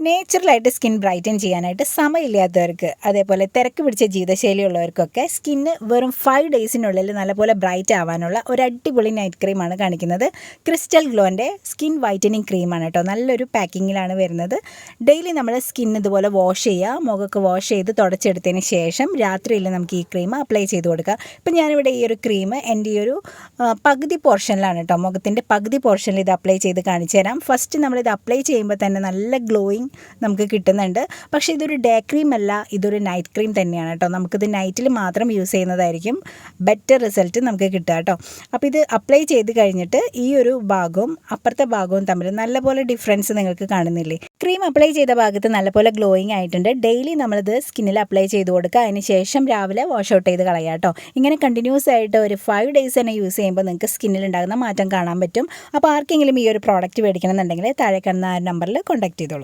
നേച്ചുറലായിട്ട് skin brighten ചെയ്യാനായിട്ട് സമയമില്ലാത്തവർക്ക് അതേപോലെ തിരക്ക് പിടിച്ച ജീവിതശൈലിയുള്ളവർക്കൊക്കെ സ്കിന്ന് വെറും 5 ഡേയ്സിനുള്ളിൽ നല്ലപോലെ ബ്രൈറ്റ് ആവാനുള്ള ഒരു അടിപൊളി നൈറ്റ് ക്രീമാണ് കാണിക്കുന്നത്. ക്രിസ്റ്റൽ ഗ്ലോൻ്റെ സ്കിൻ വൈറ്റനിങ് ക്രീമാണ് കേട്ടോ. നല്ലൊരു പാക്കിങ്ങിലാണ് വരുന്നത്. ഡെയിലി നമ്മൾ സ്കിൻ ഇതുപോലെ വാഷ് ചെയ്യുക, മുഖമൊക്കെ വാഷ് ചെയ്ത് തുടച്ചെടുത്തതിന് ശേഷം രാത്രിയിൽ നമുക്ക് ഈ ക്രീം അപ്ലൈ ചെയ്ത് കൊടുക്കുക. ഇപ്പം ഞാനിവിടെ ഈ ഒരു ക്രീം എൻ്റെ ഈ ഒരു പകുതി പോർഷനിലാണ് കേട്ടോ, മുഖത്തിൻ്റെ പകുതി പോർഷനിൽ ഇത് അപ്ലൈ ചെയ്ത് കാണിച്ചു തരാം. ഫസ്റ്റ് നമ്മളിത് അപ്ലൈ ചെയ്യുമ്പോൾ തന്നെ നല്ല ഗ്ലോയിങ് നമുക്ക് കിട്ടുന്നുണ്ട്. പക്ഷേ ഇതൊരു ഡേ ക്രീം അല്ല, ഇതൊരു നൈറ്റ് ക്രീം തന്നെയാണ് കേട്ടോ. നമുക്കിത് നൈറ്റിൽ മാത്രം യൂസ് ചെയ്യുന്നതായിരിക്കും ബെറ്റർ റിസൾട്ട് നമുക്ക് കിട്ടുക കേട്ടോ. അപ്പോൾ ഇത് അപ്ലൈ ചെയ്ത് കഴിഞ്ഞിട്ട് ഈ ഒരു ഭാഗവും അപ്പുറത്തെ ഭാഗവും തമ്മിൽ നല്ലപോലെ ഡിഫറൻസ് നിങ്ങൾക്ക് കാണുന്നില്ലേ? ക്രീം അപ്ലൈ ചെയ്ത ഭാഗത്ത് നല്ലപോലെ ഗ്ലോയിങ് ആയിട്ടുണ്ട്. ഡെയിലി നമ്മളിത് സ്കിന്നിൽ അപ്ലൈ ചെയ്ത് കൊടുക്കുക. അതിന് ശേഷം രാവിലെ വാഷ് ഔട്ട് ചെയ്ത് കളയാം കേട്ടോ. ഇങ്ങനെ കണ്ടിന്യൂസ് ആയിട്ട് ഒരു 5 ഡേയ്സ് തന്നെ യൂസ് ചെയ്യുമ്പോൾ നിങ്ങൾക്ക് സ്കിന്നിൽ ഉണ്ടാകുന്ന മാറ്റം കാണാൻ പറ്റും. അപ്പോൾ ആർക്കെങ്കിലും ഈ ഒരു പ്രോഡക്റ്റ് മേടിക്കണം എന്നുണ്ടെങ്കിൽ താഴെ കാണുന്ന ആ നമ്പറിൽ കോൺടാക്ട് ചെയ്തോളൂ.